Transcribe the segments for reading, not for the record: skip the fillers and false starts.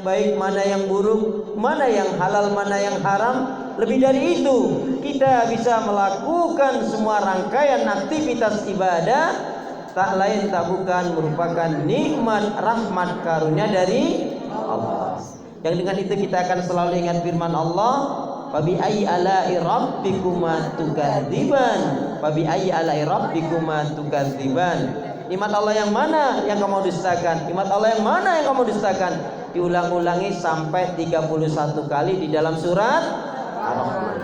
baik, mana yang buruk, mana yang halal, mana yang haram. Lebih dari itu, kita bisa melakukan semua rangkaian aktivitas ibadah tak lain tak bukan merupakan nikmat rahmat karunia dari Allah. Yang dengan itu kita akan selalu ingat firman Allah, "Fabi ayyi ala'i rabbikuma tukadziban." Fabi ayyi ala'i rabbikuma tukadziban. Nikmat Allah yang mana yang kamu dustakan? Nikmat Allah yang mana yang kamu dustakan? Diulang-ulangi sampai 31 kali di dalam surat Ar-Rahman.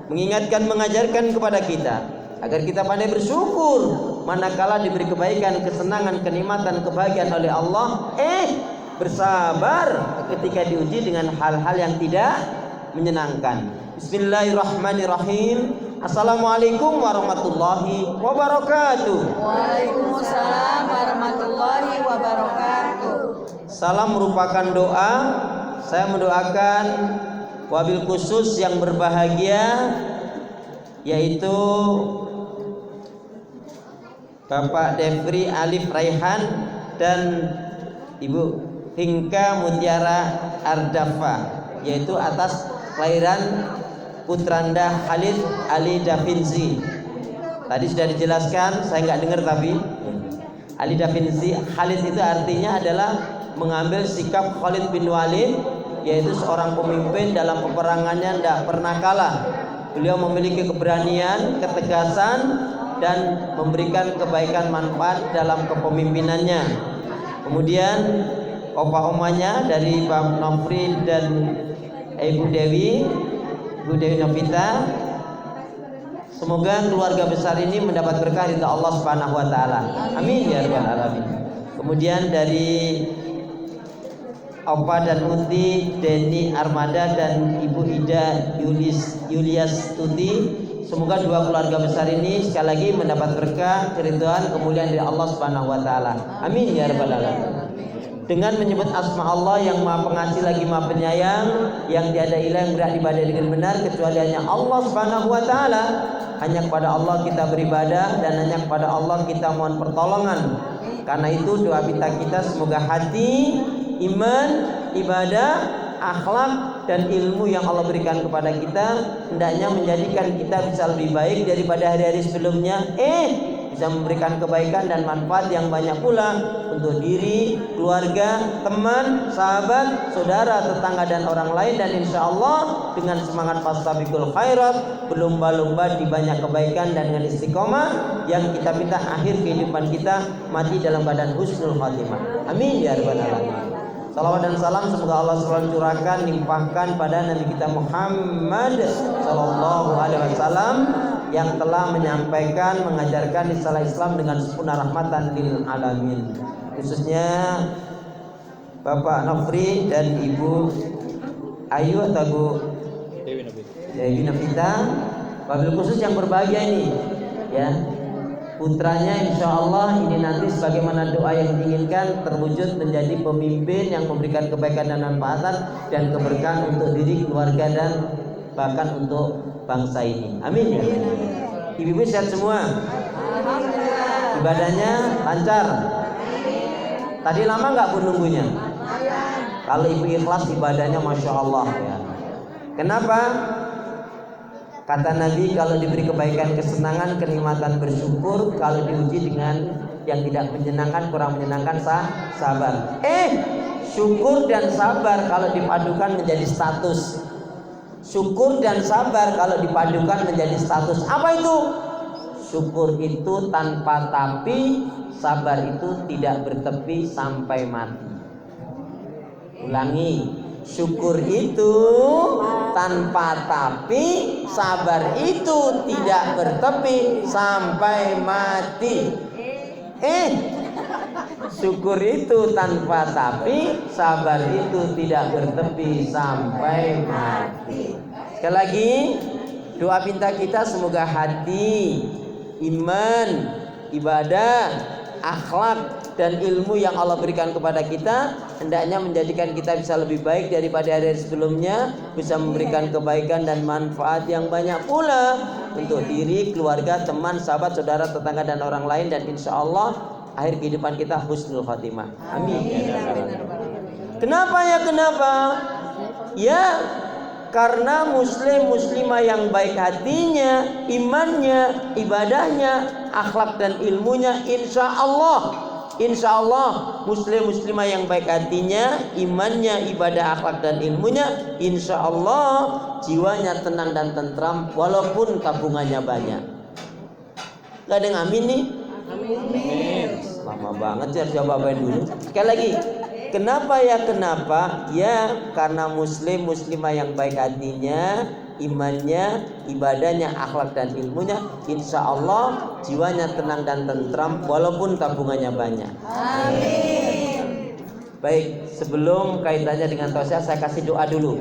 Mengingatkan, mengajarkan kepada kita agar kita pandai bersyukur manakala diberi kebaikan, kesenangan, kenikmatan, kebahagiaan oleh Allah, bersabar ketika diuji dengan hal-hal yang tidak menyenangkan. Bismillahirrahmanirrahim. Assalamualaikum warahmatullahi wabarakatuh. Waalaikumsalam warahmatullahi wabarakatuh. Salam merupakan doa. Saya mendoakan wabil khusus yang berbahagia, yaitu Bapak Devri Alif Raihan dan Ibu Hingka Mutiara Ardafa, yaitu atas kelahiran putranda Khalid Ali Da Vinci. Tadi sudah dijelaskan, saya nggak dengar tapi Ali Da Vinci, Khalid itu artinya adalah mengambil sikap Khalid bin Walid, yaitu seorang pemimpin dalam peperangannya tidak pernah kalah. Beliau memiliki keberanian, ketegasan, dan memberikan kebaikan manfaat dalam kepemimpinannya. Kemudian opa-omanya dari Pak Nofri dan Ibu Dewi Novita, semoga keluarga besar ini mendapat berkah dari Allah Subhanahu wa taala. Amin ya rabbal alamin. Kemudian dari Opa dan Uti Deni Armada dan Ibu Ida Yulias Tuti, semoga dua keluarga besar ini sekali lagi mendapat berkah, keridhaan, kemuliaan dari Allah Subhanahu wa taala. Amin ya rabbal alamin. Dengan menyebut asma Allah yang Maha Pengasih lagi Maha Penyayang, yang tiada ilah yang berhak ibadah dengan benar kecuali hanya Allah Subhanahu wa taala. Hanya kepada Allah kita beribadah dan hanya kepada Allah kita mohon pertolongan. Karena itu doa kita semoga hati, iman, ibadah, akhlak dan ilmu yang Allah berikan kepada kita hendaknya menjadikan kita bisa lebih baik daripada hari-hari sebelumnya, bisa memberikan kebaikan dan manfaat yang banyak pula untuk diri, keluarga, teman, sahabat, saudara, tetangga dan orang lain. Dan insya Allah dengan semangat fastabiqul khairat, berlomba-lomba di banyak kebaikan dan dengan istiqomah yang kita minta akhir kehidupan kita mati dalam keadaan husnul khatimah. Amin ya rabbal alamin. Salawat dan salam semoga Allah selalu curahkan, limpahkan pada Nabi kita Muhammad sallallahu alaihi wasallam yang telah menyampaikan, mengajarkan risalah Islam dengan sempurna rahmatan lil alamin. Khususnya Bapak Nofri dan Ibu Ayu atau Bu Dewi Novita, wabil khusus yang berbahagia ini, ya. Putranya insya Allah ini nanti sebagaimana doa yang diinginkan terwujud menjadi pemimpin yang memberikan kebaikan dan manfaat dan keberkahan untuk diri, keluarga dan bahkan untuk bangsa ini. Amin ya. Ibu-ibu sehat semua? Ibadahnya lancar? Tadi lama nggak bu nunggunya? Kalau ibu ikhlas ibadahnya masya Allah ya. Kenapa? Kata Nabi, kalau diberi kebaikan, kesenangan, kenikmatan bersyukur, kalau diuji dengan yang tidak menyenangkan, kurang menyenangkan, sabar. Syukur dan sabar kalau dipadukan menjadi status. Syukur dan sabar kalau dipadukan menjadi status. Apa itu? Syukur itu tanpa tapi, sabar itu tidak bertepi sampai mati. Ulangi. Syukur itu tanpa tapi, sabar itu tidak bertepi sampai mati. Syukur itu tanpa tapi, sabar itu tidak bertepi sampai mati. Sekali lagi, doa pinta kita semoga hati, iman, ibadah, akhlak dan ilmu yang Allah berikan kepada kita hendaknya menjadikan kita bisa lebih baik daripada hari sebelumnya, bisa memberikan kebaikan dan manfaat yang banyak pula untuk diri, keluarga, teman, sahabat, saudara, tetangga dan orang lain, dan insya Allah akhir kehidupan kita husnul khatimah. Amin. Kenapa ya? Kenapa? Ya, karena muslim muslimah yang baik hatinya, imannya, ibadahnya, akhlak dan ilmunya, insya Allah muslim muslimah yang baik hatinya, imannya, ibadah, akhlak dan ilmunya, insya Allah jiwanya tenang dan tentram walaupun tabungannya banyak. Gak ada yang amin nih? Amin. Lama banget ya, jawabannya dulu. Sekali lagi. Kenapa ya? Kenapa? Ya, karena muslim muslimah yang baik hatinya, imannya, ibadahnya, akhlak dan ilmunya, insya Allah jiwanya tenang dan tentram walaupun tabungannya banyak. Amin. Baik, sebelum kaitannya dengan tausiah, saya kasih doa dulu.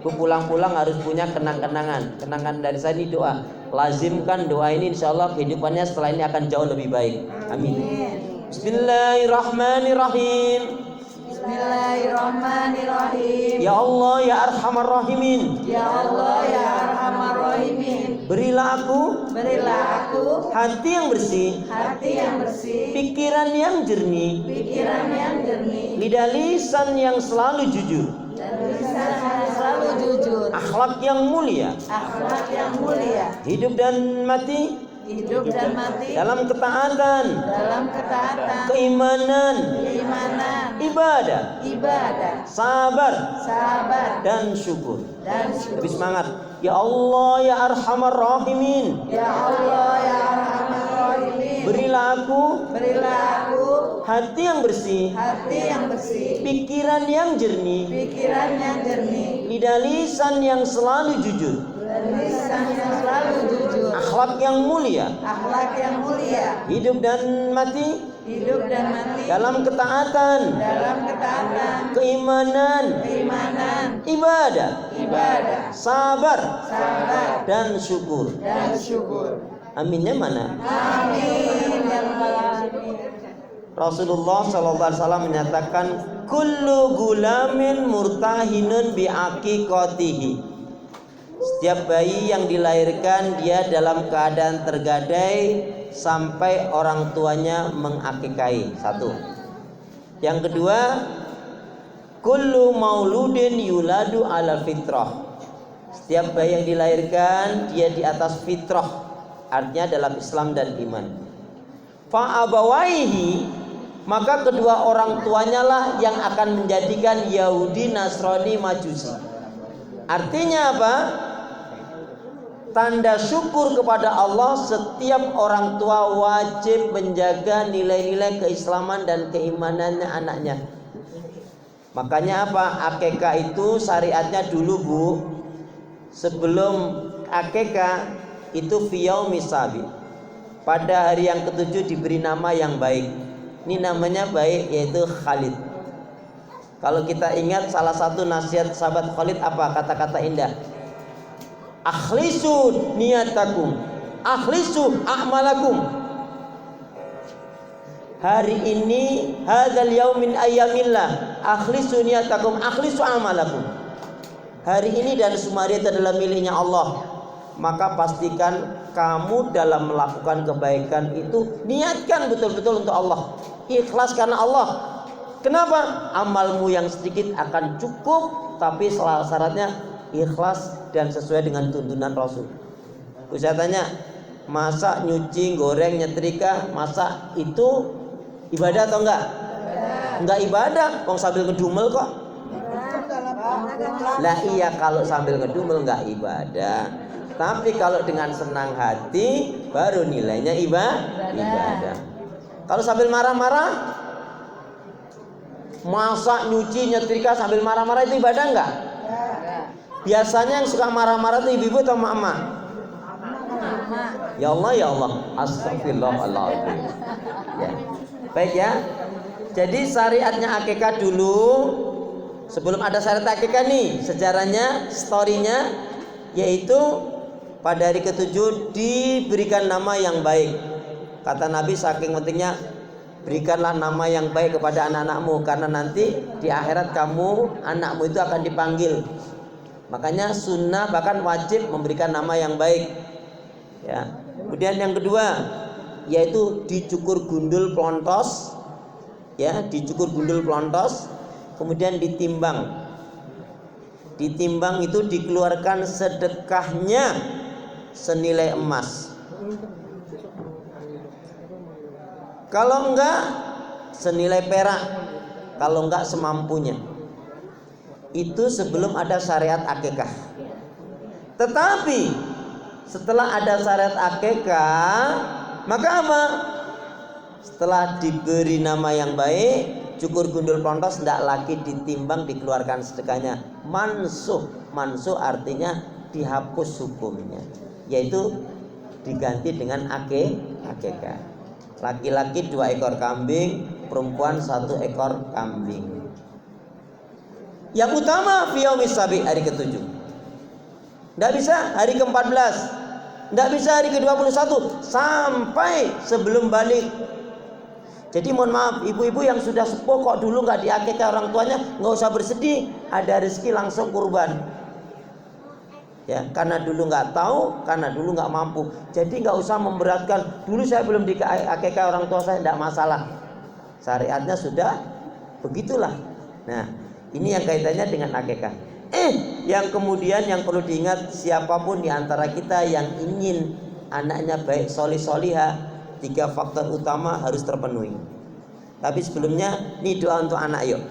Pulang-pulang harus punya kenang-kenangan. Kenangan dari saya ini doa. Lazimkan doa ini, insya Allah kehidupannya setelah ini akan jauh lebih baik. Amin. Bismillahirrahmanirrahim. Bismillahirrahmanirrahim. Ya Allah ya Arhamar Rahimin. Ya Allah ya Arhamar Rahimin. Berilah aku hati yang bersih, pikiran yang jernih, lidah lisan yang selalu jujur, dan lisan yang selalu jujur, akhlak yang mulia, hidup dan mati dalam ketaatan, keimanan, ibadah, sabar dan syukur. Lebih semangat. Ya Allah ya Arhamar Rahimin. Berilah aku hati yang bersih, pikiran yang jernih, lidah lisan yang selalu jujur, akhlak yang mulia, hidup dan mati dalam ketaatan, keimanan, ibadah, sabar dan syukur. Aminnya mana? Rasulullah SAW menyatakan kullu gulamin murtahinun biaqiqatihi. Setiap bayi yang dilahirkan dia dalam keadaan tergadai sampai orang tuanya mengakikahi. Satu. Yang kedua, kullu mauludin yuladu ala fitrah. Setiap bayi yang dilahirkan dia di atas fitrah, artinya dalam Islam dan iman. Fa'abawaihi, maka kedua orang tuanya lah yang akan menjadikan Yahudi, Nasrani, Majusi. Artinya apa? Tanda syukur kepada Allah, setiap orang tua wajib menjaga nilai-nilai keislaman dan keimanannya anaknya. Makanya apa? Akikah itu syariatnya dulu Bu, sebelum akikah itu fiyaumis sabi, pada hari yang ketujuh diberi nama yang baik. Ini namanya baik, yaitu Khalid. Kalau kita ingat salah satu nasihat sahabat Khalid apa? Kata-kata indah. Akhlisu niyatakum, akhlisu a'malakum. Hari ini hadzal yaum min ayyamillah, akhlisu niyatakum, akhlisu a'malakum. Hari ini dan semua hari itu adalah miliknya Allah. Maka pastikan kamu dalam melakukan kebaikan itu niatkan betul-betul untuk Allah. Ikhlas karena Allah. Kenapa? Amalmu yang sedikit akan cukup, tapi syaratnya ikhlas dan sesuai dengan tuntunan Rasul. Saya tanya, masak, nyuci, goreng, nyetrika, masak itu ibadah atau enggak? Enggak ibadah, wong sambil ngedumel kok. Lah iya, kalau sambil ngedumel enggak ibadah. Tapi kalau dengan senang hati baru nilainya ibadah. Kalau sambil marah-marah, masak, nyuci, nyetrika sambil marah-marah itu ibadah enggak? Biasanya yang suka marah-marah itu ibu-ibu atau emak-emak? Ya Allah, ya Allah, astagfirullahaladzim. Ya. Baik ya. Jadi syariatnya akikah dulu, sebelum ada syariat akikah nih, sejarahnya, storynya, yaitu pada hari ketujuh diberikan nama yang baik. Kata Nabi saking pentingnya, berikanlah nama yang baik kepada anak-anakmu, karena nanti di akhirat kamu, anakmu itu akan dipanggil. Makanya sunnah bahkan wajib memberikan nama yang baik. Ya. Kemudian yang kedua yaitu dicukur gundul plontos. Ya, dicukur gundul plontos. kemudian ditimbang. Ditimbang itu dikeluarkan sedekahnya senilai emas. Kalau enggak senilai perak, kalau enggak semampunya. Itu sebelum ada syariat akikah. Tetapi setelah ada syariat akikah, maka apa? Setelah diberi nama yang baik, cukur gundul plontos, tidak lagi ditimbang dikeluarkan sedekahnya. Mansuh artinya dihapus hukumnya, yaitu diganti dengan akikah. Laki-laki 2 ekor kambing, perempuan 1 ekor kambing. Yang utama fiyaumis sabi, hari ke-7. Tidak bisa hari ke-14, tidak bisa hari ke-21, sampai sebelum balik. Jadi mohon maaf, ibu-ibu yang sudah sepuh kok dulu nggak diakikah orang tuanya, nggak usah bersedih, ada rezeki langsung kurban. Ya, karena dulu nggak tahu, karena dulu nggak mampu. Jadi nggak usah memberatkan. Dulu saya belum diakikah orang tua saya, tidak masalah. Syariatnya sudah begitulah. Nah, ini yang kaitannya dengan akikah. Yang kemudian yang perlu diingat, siapapun di antara kita yang ingin anaknya baik solih solihah, 3 faktor utama harus terpenuhi. Tapi sebelumnya, ini doa untuk anak yuk.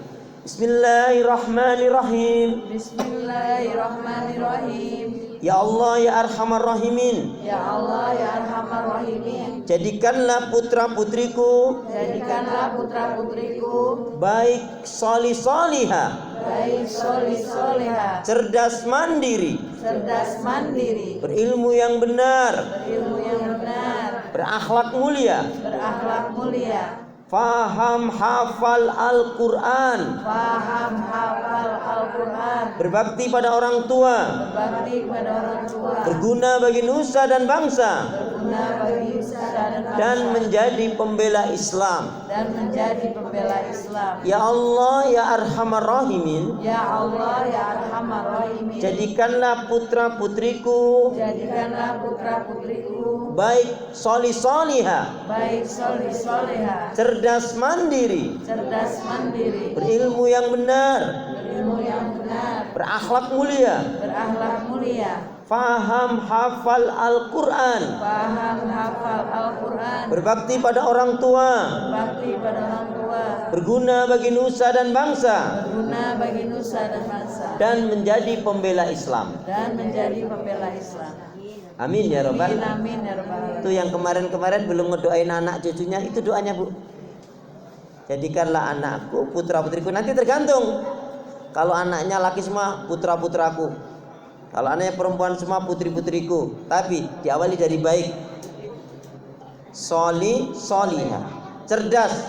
Bismillahirrahmanirrahim. Bismillahirrahmanirrahim. Ya Allah ya Arhamar Rahimin. Ya Allah ya Arhamar Rahimin. Jadikanlah putra putriku, Jadikanlah putra putriku baik solih solihah, baik solih solihah, cerdas mandiri, cerdas mandiri, berilmu yang benar, berilmu yang benar, berakhlak mulia, berakhlak mulia, faham hafal Al-Quran, paham hafal Al-Quran, berbakti pada orang tua, berbakti pada orang tua, berguna bagi nusa dan bangsa, berguna bagi nusa dan bangsa, dan menjadi pembela Islam. dan menjadi pembela Islam. Ya Allah ya Arhamar Rahimin. Ya Allah ya Arhamar Rahimin. Jadikanlah putra putriku Jadikanlah putra putriku baik solih solihah, baik solih solihah, cerdas mandiri, cerdas mandiri, berilmu yang benar, berilmu yang benar, berakhlak mulia, berakhlak mulia, faham hafal Al-Quran, paham hafal Al-Quran, berbakti pada orang tua, berbakti pada orang tua, berguna bagi nusa dan bangsa, berguna bagi nusa dan bangsa, dan menjadi pembela Islam. dan menjadi pembela Islam. Amin ya Rabbal. Amin ya Rabbal alamin. Itu yang kemarin-kemarin belum ngedoain anak cucunya, itu doanya Bu. Jadikanlah anakku putra putriku. Nanti tergantung. Kalau anaknya laki semua, putra putraku. Kalau anaknya perempuan semua, putri putriku. Tapi diawali dari baik, solih solihah, cerdas.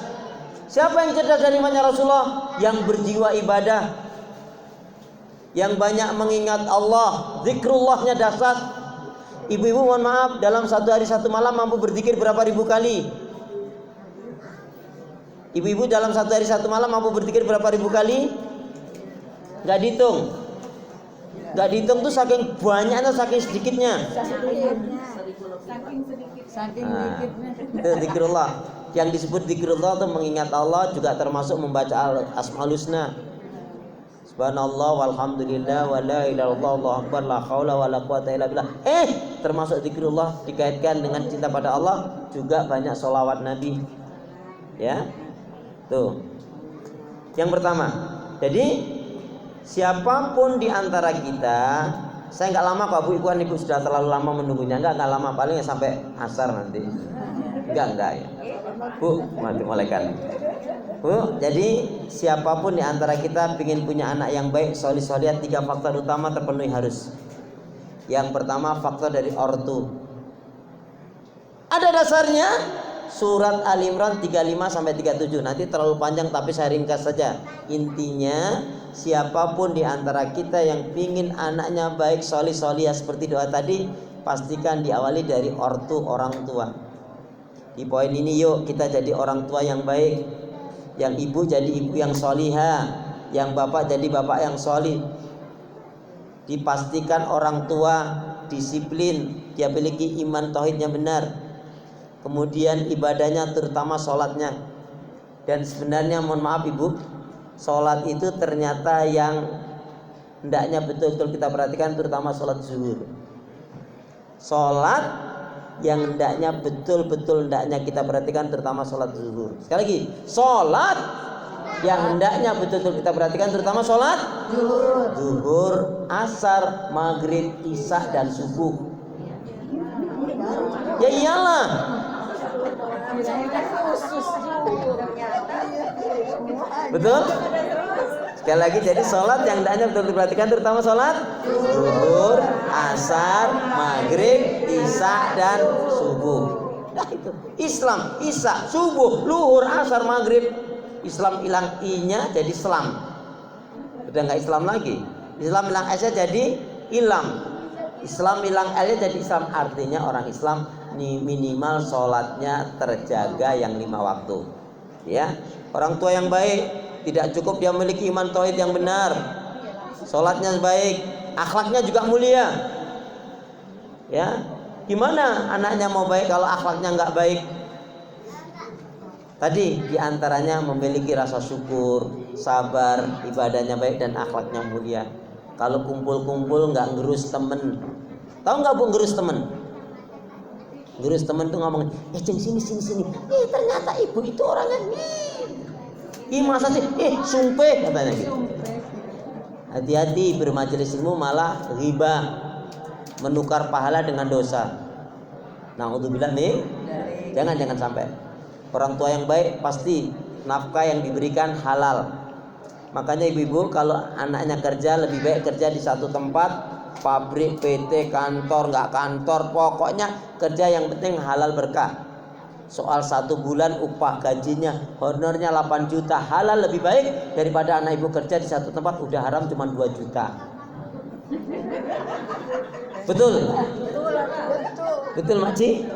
Siapa yang cerdas dari imannya Rasulullah? Yang berjiwa ibadah, yang banyak mengingat Allah, zikrullahnya dahsyat. Ibu-ibu mohon maaf, dalam 1 hari 1 malam mampu berzikir berapa ribu kali? Ibu-ibu dalam 1 hari 1 malam mampu berzikir berapa ribu kali? Gak dihitung. Gak dihitung tuh saking banyaknya, saking sedikitnya. Saking Nah, dikitnya. itu zikrullah. Yang disebut zikrullah itu mengingat Allah, juga termasuk membaca Asmaul Husna. Subhanallah walhamdulillah wa la ilaha illallah Allahu akbar la haula wa la quwata illa billah. Termasuk zikrullah dikaitkan dengan cinta pada Allah, juga banyak sholawat Nabi. Ya. Tuh. Yang pertama. Jadi siapapun di antara kita, saya nggak lama kok Bu, ibu sudah terlalu lama menunggunya. Nggak lama, paling sampai asar nanti. Enggak ya. Bu, mulaikan. Bu, jadi siapapun di antara kita ingin punya anak yang baik, solih solihah, 3 faktor utama terpenuhi harus. Yang pertama faktor dari ortu. Ada dasarnya surat Al-Imran 35 sampai 37. Nanti terlalu panjang tapi saya ringkas saja. Intinya siapapun di antara kita yang ingin anaknya baik, solih solihah seperti doa tadi, pastikan diawali dari ortu, orang tua. Di poin ini yuk kita jadi orang tua yang baik. Yang ibu jadi ibu yang solihah, yang bapak jadi bapak yang solih. Dipastikan orang tua disiplin, dia memiliki iman tauhidnya benar. Kemudian ibadahnya terutama sholatnya. Dan sebenarnya mohon maaf ibu, sholat itu ternyata yang hendaknya betul-betul kita perhatikan, terutama sholat zuhur. Sholat yang hendaknya betul-betul hendaknya kita perhatikan, terutama sholat zuhur. Sekali lagi, sholat yang hendaknya betul-betul kita perhatikan, terutama sholat zuhur, asar, maghrib, isya, dan subuh. Ya iyalah. Betul? Sekali lagi, jadi sholat yang hendaknya betul diperhatikan, terutama sholat zuhur, asar, maghrib, isya, dan subuh. Nah itu Islam, isya, subuh, luhur, asar, maghrib. Islam hilang i-nya jadi selam. Udah nggak Islam lagi. Islam hilang s-nya jadi ilam. Islam hilang l-nya jadi Islam. Artinya orang Islam minimal sholatnya terjaga yang 5 waktu. Ya, orang tua yang baik tidak cukup dia memiliki iman tauhid yang benar, sholatnya baik, akhlaknya juga mulia. Ya, gimana anaknya mau baik kalau akhlaknya nggak baik? Tadi diantaranya memiliki rasa syukur, sabar, ibadahnya baik, dan akhlaknya mulia. Kalau kumpul-kumpul nggak ngerus temen, tahu nggak bu ngerus temen? Ngerus temen tuh ngomong, ceng sini. Ternyata ibu itu orangnya masa sih? Sumpah katanya gitu. Hati-hati bermajelis ilmu malah riba, menukar pahala dengan dosa. Na'udzubillah nih. Jangan sampai. Orang tua yang baik pasti nafkah yang diberikan halal. Makanya ibu-ibu kalau anaknya kerja, lebih baik kerja di satu tempat, pabrik, PT, kantor, nggak kantor, pokoknya kerja yang penting halal berkah. Soal 1 bulan upah gajinya, honornya 8 juta, halal lebih baik daripada anak ibu kerja di satu tempat udah haram cuma 2 juta. Betul? Betul makci?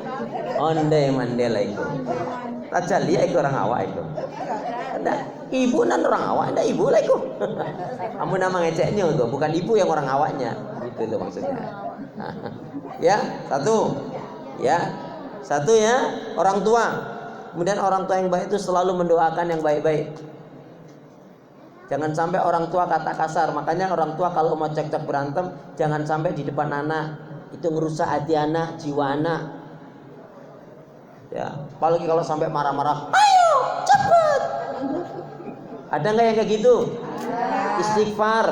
Onde mandela itu. Tajal dia itu orang awak itu. Ada ibu nan orang awak, ada ibu lah itu. Kamu nama ngeceknya itu, bukan ibu yang orang awaknya. Gitu loh maksudnya. Ya, satu ya, orang tua. Kemudian orang tua yang baik itu selalu mendoakan yang baik-baik. Jangan sampai orang tua kata kasar. Makanya orang tua kalau mau cekcok berantem, jangan sampai di depan anak. Itu ngerusak hati anak, jiwa anak. Ya, apalagi kalau sampai marah-marah, ayo cepet. Ada nggak yang kayak gitu? Istighfar.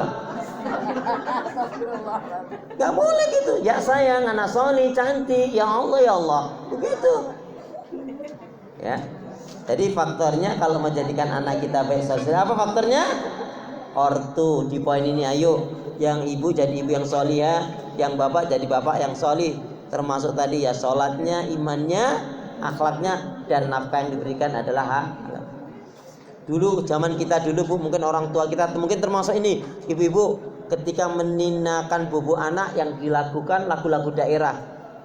Gak boleh gitu. Ya sayang, anak soli, cantik, ya Allah, begitu. Ya. Jadi faktornya kalau menjadikan anak kita baik sosial, apa faktornya? Ortu. Di poin ini ayo, yang ibu jadi ibu yang solihah, yang bapak jadi bapak yang solih. Termasuk tadi ya sholatnya, imannya, akhlaknya, dan nafkah yang diberikan adalah hak. Dulu zaman kita dulu bu, mungkin orang tua kita mungkin termasuk ini ibu-ibu ketika meninakan bobo anak yang dilakukan lagu-lagu daerah,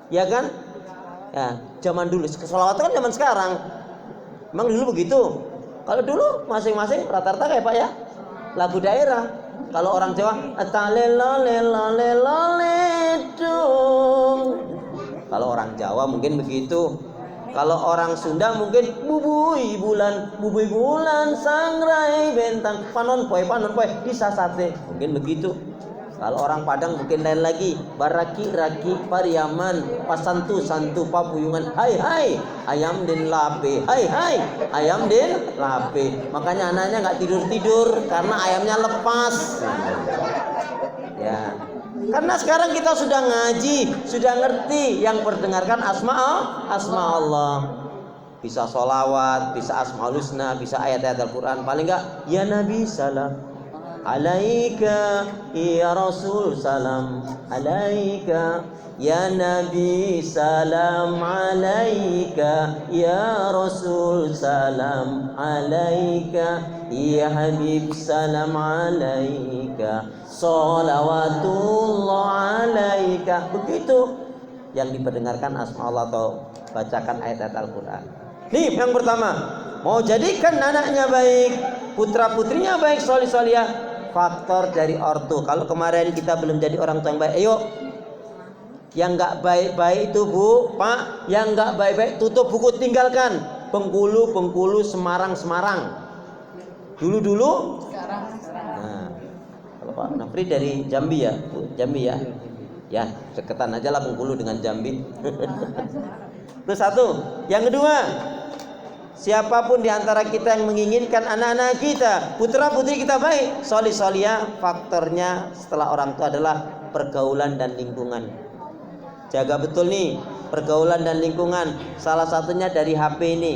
ya kan? Ya, zaman dulu. Sholawat kan zaman sekarang. Emang dulu begitu. Kalau dulu masing-masing rata-rata kayak Pak ya, lagu daerah. Kalau orang Jawa, kalau orang Jawa mungkin begitu. Kalau orang Sunda mungkin bubui bulan sangrai bentang panon poe bisa sate, mungkin begitu. Kalau orang Padang mungkin lain lagi, baraki raki pariaman pasantu santu papuyungan hai ayam den lape hai ayam den lape. Makanya anaknya nggak tidur karena ayamnya lepas. Ya. Karena sekarang kita sudah ngaji, sudah ngerti yang perdengarkan asma Allah. Bisa sholawat, bisa asmaul husna, bisa ayat-ayat Al-Quran. Paling enggak, ya Nabi salam alaika, ya Rasul salam alaika, ya Nabi salam alaika, ya Rasul salam alaika, ya Habib salam alaika, sholawatullah alaika. Begitu yang diperdengarkan asma Allah atau bacakan ayat-ayat Al-Quran. Nih yang pertama, mau jadikan anaknya baik, putra putrinya baik, solih-solihah, faktor dari ortu. Kalau kemarin kita belum jadi orang tua yang baik, ayo yang nggak baik-baik itu bu, pak, yang nggak baik-baik tutup buku, tinggalkan. Bengkulu, Semarang. Dulu Pak Nafri dari Jambi ya, Bu? Jambi ya? Ya, deketan aja lah Bengkulu dengan Jambi. Itu satu. Yang kedua, siapapun di antara kita yang menginginkan anak-anak kita, putra putri kita baik, solih solihah, faktornya setelah orang tua adalah pergaulan dan lingkungan. Jaga betul nih pergaulan dan lingkungan. Salah satunya dari HP ini.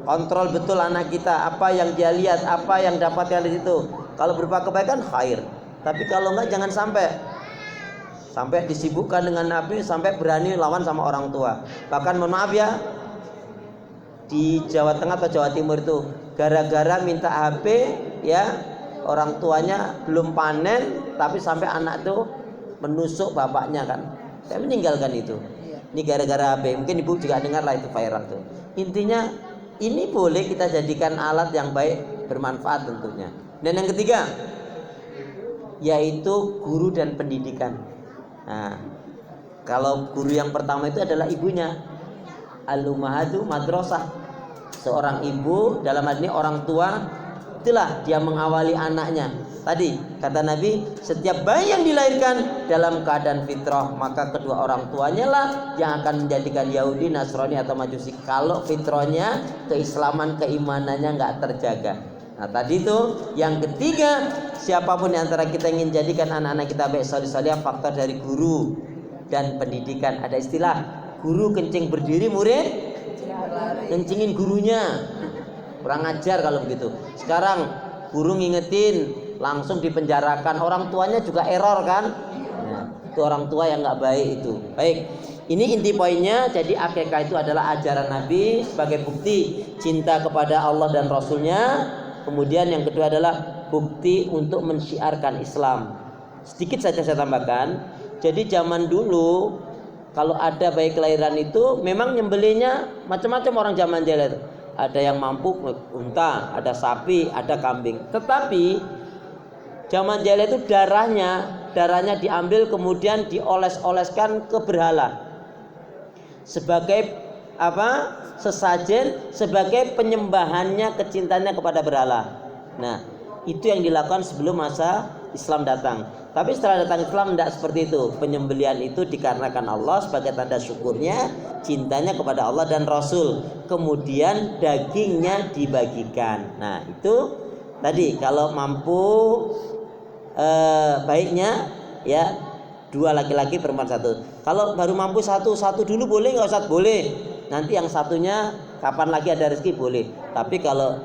Kontrol betul anak kita, apa yang dia lihat, apa yang dapatkan di situ. Kalau berupa kebaikan, khair. Tapi kalau enggak, jangan sampai disibukkan dengan HP, sampai berani lawan sama orang tua. Bahkan mohon maaf ya, di Jawa Tengah atau Jawa Timur itu gara-gara minta HP ya, orang tuanya belum panen tapi sampai anak tuh menusuk bapaknya kan. Saya meninggalkan itu. Ini gara-gara HP. Mungkin ibu juga dengar lah itu viral tuh. Intinya ini boleh kita jadikan alat yang baik, bermanfaat tentunya. Dan yang ketiga yaitu guru dan pendidikan. Nah, kalau guru yang pertama itu adalah ibunya. Al-ummahatu madrasah. Seorang ibu, dalam hal ini orang tua, itulah dia mengawali anaknya. Tadi kata Nabi, setiap bayi yang dilahirkan dalam keadaan fitrah, maka kedua orang tuanya lah yang akan menjadikan Yahudi, Nasrani atau Majusi. Kalau fitrahnya, keislaman, keimanannya nggak terjaga. Nah tadi itu yang ketiga, siapapun di antara kita ingin jadikan anak-anak kita baik soleh-soleh, faktor dari guru dan pendidikan. Ada istilah guru kencing berdiri, murid kencingin gurunya. Kurang ajar kalau begitu. Sekarang guru ngingetin langsung dipenjarakan, orang tuanya juga error kan. Nah, itu orang tua yang nggak baik itu. Baik, ini inti poinnya. Jadi akikah itu adalah ajaran Nabi sebagai bukti cinta kepada Allah dan Rasulnya. Kemudian yang kedua adalah bukti untuk mensyiarkan Islam. Sedikit saja saya tambahkan. Jadi zaman dulu kalau ada bayi kelahiran itu memang nyembelihnya macam-macam orang zaman jahiliyah itu. Ada yang mampu unta, ada sapi, ada kambing. Tetapi zaman jahiliyah itu darahnya diambil kemudian dioles-oleskan ke berhala. Sebagai apa? Sesajen, sebagai penyembahannya, kecintaannya kepada berhala. Nah, itu yang dilakukan sebelum masa Islam datang. Tapi setelah datang Islam tidak seperti itu. Penyembelihan itu dikarenakan Allah sebagai tanda syukurnya, cintanya kepada Allah dan Rasul. Kemudian dagingnya dibagikan. Nah itu tadi kalau mampu baiknya ya 2 laki-laki perempuan 1. Kalau baru mampu satu dulu boleh nggak Ustaz? Boleh. Nanti yang satunya kapan lagi ada rezeki boleh. Tapi kalau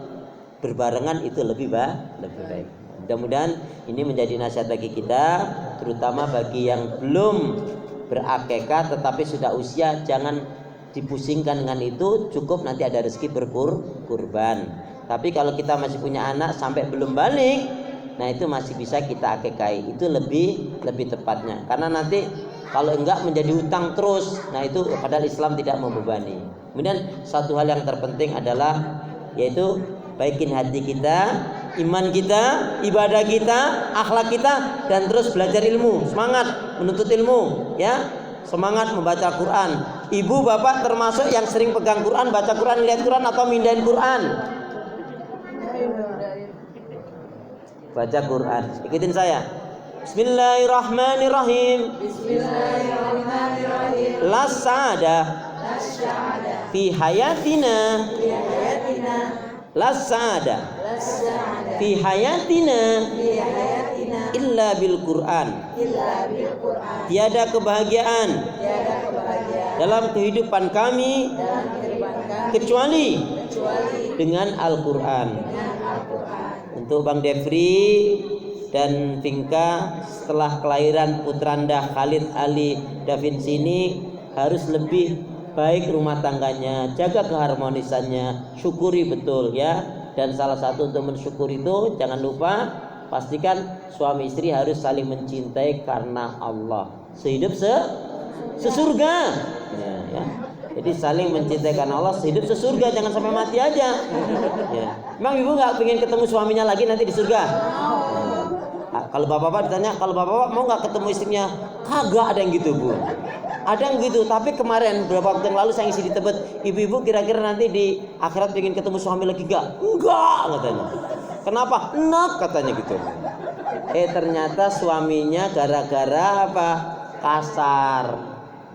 berbarengan itu lebih baik. Mudah-mudahan ini menjadi nasihat bagi kita, terutama bagi yang belum berakikah tetapi sudah usia, jangan dipusingkan dengan itu, cukup nanti ada rezeki berkurban. Tapi kalau kita masih punya anak sampai belum balik, nah itu masih bisa kita akikahi, itu lebih tepatnya. Karena nanti kalau enggak menjadi hutang terus, nah itu padahal Islam tidak membebani. Kemudian satu hal yang terpenting adalah yaitu baikin hati kita, iman kita, ibadah kita, akhlak kita, dan terus belajar ilmu, semangat menuntut ilmu, ya, semangat membaca Quran. Ibu bapak termasuk yang sering pegang Quran, baca Quran, lihat Quran atau mindahin Quran? Baca Quran, ikutin saya. Bismillahirrahmanirrahim. Bismillahirrahmanirrahim. La sa'ada fi hayatina. La sa'ada fi hayatina illa bil Quran. Tiada kebahagiaan dalam kehidupan kami kecuali dengan Al-Quran. Untuk Bang Defri dan Vinka, setelah kelahiran putranda Khalid Ali Da Vinci ini harus lebih baik rumah tangganya, jaga keharmonisannya, syukuri betul ya. Dan salah satu untuk mensyukuri itu, jangan lupa pastikan suami istri harus saling mencintai karena Allah. Sehidup sesurga ya. Jadi saling mencintai karena Allah, sehidup sesurga, jangan sampai mati aja ya. Emang ibu gak pengen ketemu suaminya lagi nanti di surga? Kalau bapak-bapak ditanya, kalau bapak-bapak mau gak ketemu istrinya? Kagak ada yang gitu bu. Ada yang gitu, tapi kemarin beberapa waktu yang lalu saya ngisi di Tebet, ibu-ibu kira-kira nanti di akhirat pengen ketemu suami lagi gak? Enggak katanya. Kenapa? Enak katanya gitu. Ternyata suaminya gara-gara apa? Kasar.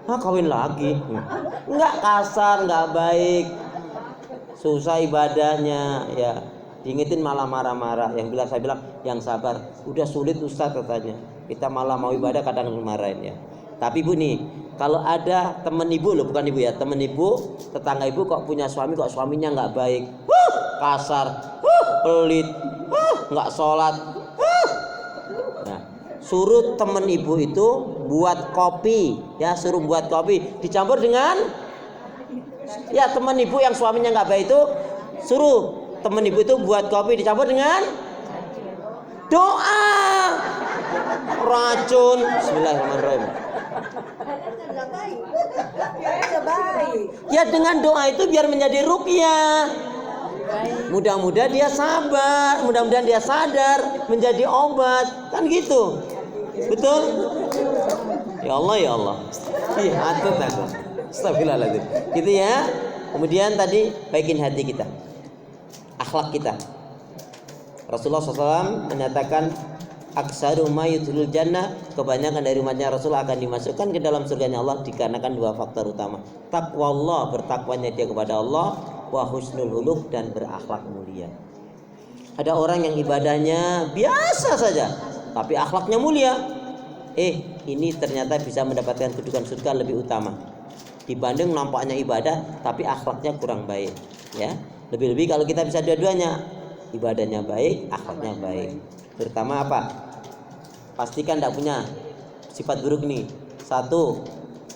Kawin lagi. Enggak kasar, enggak baik. Susah ibadahnya ya. Diingetin malah marah-marah. Saya bilang yang sabar. Udah sulit Ustaz katanya. Kita malah mau ibadah kadang marahin ya. Tapi Bu nih, kalau ada temen ibu loh, bukan ibu ya, temen ibu, tetangga ibu kok punya suami, kok suaminya nggak baik, kasar, pelit, nggak sholat, nah, suruh temen ibu itu buat kopi, ya, suruh buat kopi, dicampur dengan, ya, temen ibu yang suaminya nggak baik itu, suruh temen ibu itu buat kopi, dicampur dengan doa, racun, bismillahirrahmanirrahim. Ya dengan doa itu biar menjadi ruqyah. Mudah-mudahan dia sabar, mudah-mudahan dia sadar menjadi obat, kan gitu. Betul? Ya Allah ya Allah. Iya, atut. Astagfirullahaladzim. Gitu ya. Kemudian tadi baikin hati kita, akhlak kita. Rasulullah SAW menyatakan aksaru ma yudkhulul jannah, kebanyakan dari umatnya Rasul akan dimasukkan ke dalam surganya Allah dikarenakan dua faktor utama. Taqwa Allah, bertakwanya dia kepada Allah, wa husnul huluk, dan berakhlak mulia. Ada orang yang ibadahnya biasa saja tapi akhlaknya mulia. Ini ternyata bisa mendapatkan kedudukan surga lebih utama dibanding nampaknya ibadah tapi akhlaknya kurang baik, ya. Lebih-lebih kalau kita bisa dua-duanya, ibadahnya baik, akhlaknya baik. Terutama apa? Pastikan tidak punya sifat buruk nih. Satu,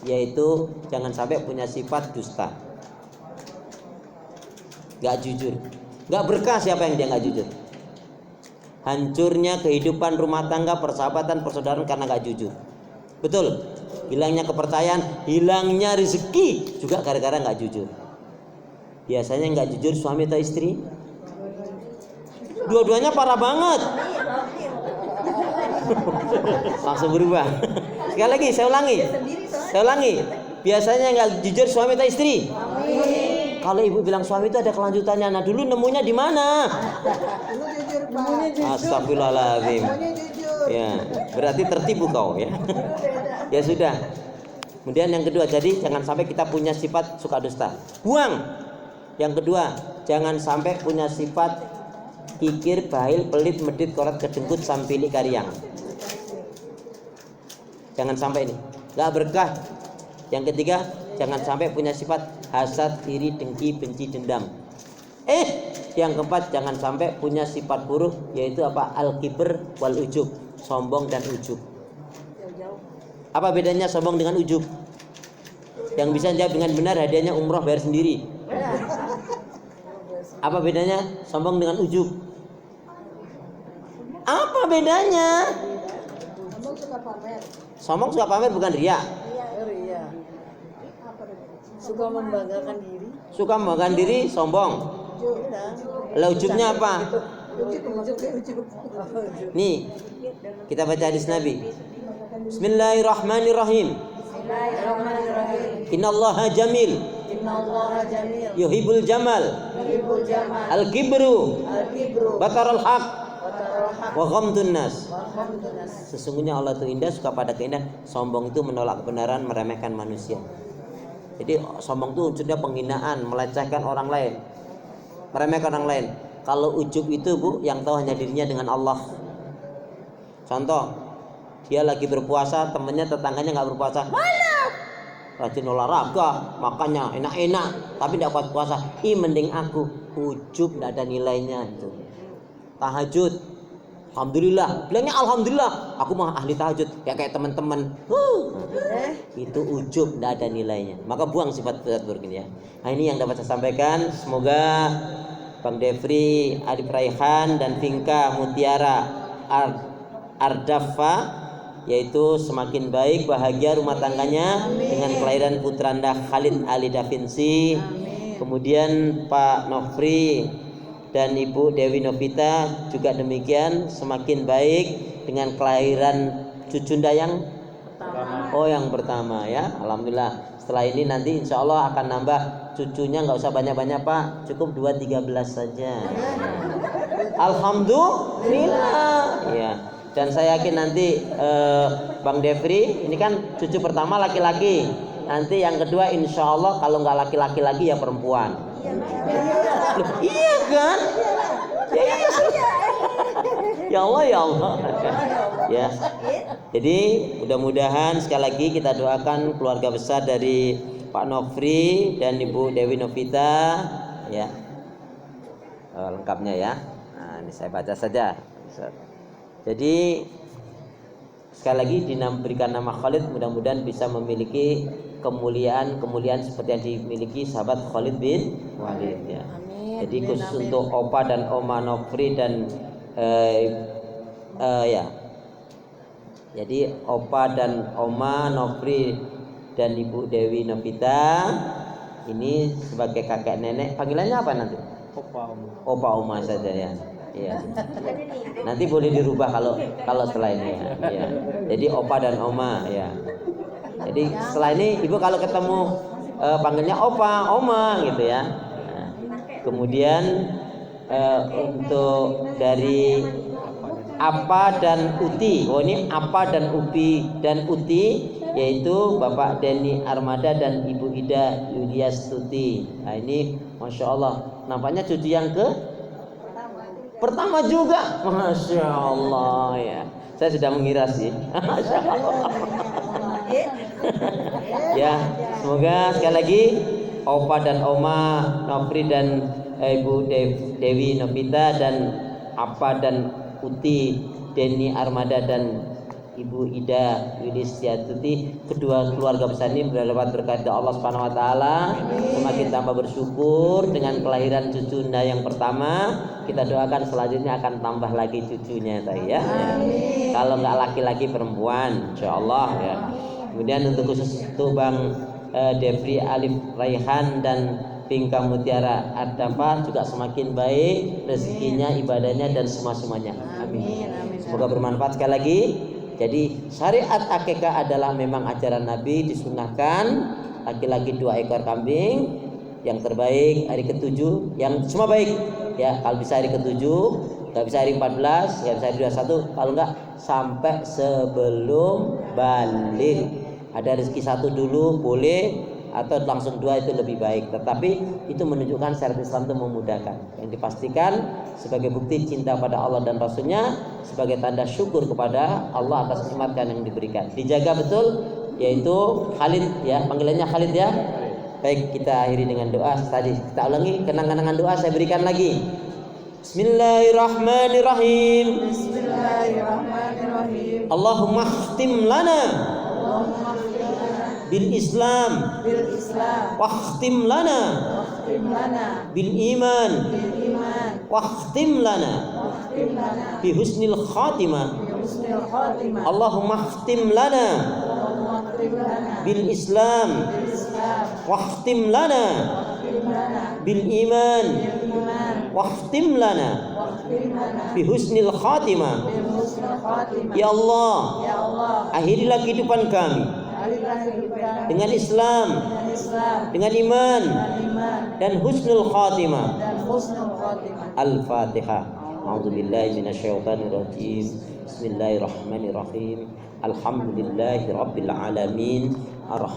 yaitu jangan sampai punya sifat dusta, gak jujur. Gak berkah siapa yang dia gak jujur. Hancurnya kehidupan rumah tangga, persahabatan, persaudaraan karena gak jujur. Betul. Hilangnya kepercayaan, hilangnya rezeki juga gara-gara gak jujur. Biasanya gak jujur suami atau istri, dua-duanya parah banget. Langsung berubah. Sekali lagi saya ulangi. Biasanya nggak jujur suami atau istri? Kalau ibu bilang suami itu ada kelanjutannya, nah dulu nemunya di mana? Astagfirullahaladzim. Ya, berarti tertipu kau ya. Ya sudah. Kemudian yang kedua, jadi jangan sampai kita punya sifat suka dusta. Buang. Yang kedua, jangan sampai punya sifat kikir, bahil, pelit, medit, korat, kedengkut, sampili, kariang. Jangan sampai ini, gak berkah. Yang ketiga, jangan sampai punya sifat hasad, iri, dengki, benci, dendam. Yang keempat, jangan sampai punya sifat buruk, yaitu apa? Al-kibr wal ujub, sombong dan ujub. Apa bedanya sombong dengan ujub? Yang bisa jawab dengan benar hadiahnya umroh bayar sendiri. Apa bedanya sombong dengan ujub? Apa bedanya? Sombong suka pamer bukan ria. Suka membanggakan diri. Suka membanggakan diri, sombong. Lah ujubnya apa? Nih, kita baca hadis Nabi. Bismillahirrahmanirrahim. Innallaha jamil. Yuhibbul jamal. Al-kibru. Batarul haq. Wa ghamdun nas. Sesungguhnya Allah itu indah, suka pada keindahan. Sombong itu menolak kebenaran, meremehkan manusia. Jadi sombong itu unsurnya penghinaan, melecehkan orang lain, meremehkan orang lain. Kalau ujub itu Bu, yang tahu hanya dirinya dengan Allah. Contoh, dia lagi berpuasa, temennya tetangganya nggak berpuasa, malah rajin olahraga, makanya enak-enak, tapi tidak kuat puasa. Mending aku. Ujub tidak ada nilainya itu. Tahajud, alhamdulillah, bilangnya alhamdulillah, aku mah ahli tahajud, ya kayak teman-teman. Itu ujub, tidak ada nilainya. Maka buang sifat buruk ini ya. Nah ini yang dapat saya sampaikan. Semoga Bang Devri, Arif Raihan, dan Vinka Mutiara Ardafa, yaitu semakin baik, bahagia rumah tangganya. Amin. Dengan kelahiran putranda Khalid Ali Da Vinci. Amin. Kemudian Pak Nofri dan Ibu Dewi Novita juga demikian, semakin baik dengan kelahiran cucunda yang yang pertama ya. Alhamdulillah. Setelah ini nanti insya Allah akan nambah cucunya, nggak usah banyak-banyak Pak, cukup 2-13 saja. Alhamdulillah ya. Dan saya yakin nanti Bang Devri ini kan cucu pertama laki-laki. Nanti yang kedua insya Allah kalau nggak laki-laki lagi ya perempuan. Loh, iya kan? Ya, iya. Ya Allah ya Allah. Ya. Jadi mudah-mudahan sekali lagi kita doakan keluarga besar dari Pak Nofri dan Ibu Dewi Novita ya. Lengkapnya ya. Nah, ini saya baca saja. Jadi sekali lagi diberikan nama Khalid, mudah-mudahan bisa memiliki kemuliaan seperti yang dimiliki sahabat Khalid bin Walid ya. Amin. Jadi khusus untuk Opa dan Oma Nofri dan ya. Jadi Opa dan Oma Nofri dan Ibu Dewi Novita ini sebagai kakek nenek, panggilannya apa nanti? Opa Oma saja ya. Iya. Nanti boleh dirubah kalau setelah ini ya. Iya. Jadi Opa dan Oma ya. Jadi setelah ini Ibu kalau ketemu panggilnya Opa, Oma gitu ya. Nah, kemudian untuk dari Apa dan Uti. Oh ini Apa dan Upi dan Uti yaitu Bapak Denny Armada dan Ibu Ida Yuliastuti. Nah ini Masya Allah nampaknya cucu yang pertama juga, Masya Allah ya. Saya sudah mengira sih. Masya Allah. Ya, semoga sekali lagi Opa dan Oma Nofri dan Ibu Dewi Novita dan Apa dan Uti Denny Armada dan Ibu Ida Yuliastuti, kedua keluarga besar ini mendapat berkat dari Allah Subhanahu wa taala. Semakin tambah bersyukur dengan kelahiran cucunya yang pertama. Kita doakan selanjutnya akan tambah lagi cucunya tadi ya. Kalau nggak laki-laki perempuan insyaallah ya. Kemudian untuk khusus untuk Bang Devri Alif Raihan dan Pinka Mutiara Ardapa juga semakin baik rezekinya, ibadahnya dan semuanya. Amin. Semoga bermanfaat sekali lagi. Jadi syariat akikah adalah memang ajaran Nabi, disunahkan laki-laki 2 ekor kambing, yang terbaik hari ke-7, yang semua baik ya. Kalau bisa hari ke-7, nggak bisa hari 14, ya bisa hari 21, kalau nggak sampai sebelum balik. Ada rezeki 1 dulu boleh, atau langsung 2 itu lebih baik. Tetapi itu menunjukkan syariat Islam itu memudahkan. Yang dipastikan sebagai bukti cinta pada Allah dan Rasulnya, sebagai tanda syukur kepada Allah atas nikmat yang diberikan. Dijaga betul, yaitu Khalid ya, panggilannya Khalid ya. Baik, kita akhiri dengan doa. Tadi kita ulangi kenang-kenangan doa, saya berikan lagi. Bismillahirrahmanirrahim. Bismillahirrahmanirrahim. Allahumma khtim lana bil Islam wakhtim lana bil iman wakhtim lana bi husnil khatimah. Allahumma khtim lana bil Islam wakhtim lana bil iman wakhtim lana bi husnil khatimah. Ya Allah, akhirilah kehidupan kami dengan Islam, dengan iman dan husnul khatimah. Al-Fatihah. A'udzubillahi minasyaitonir rajim. Bismillahirrahmanirrahim. Alhamdulillahirabbil alamin.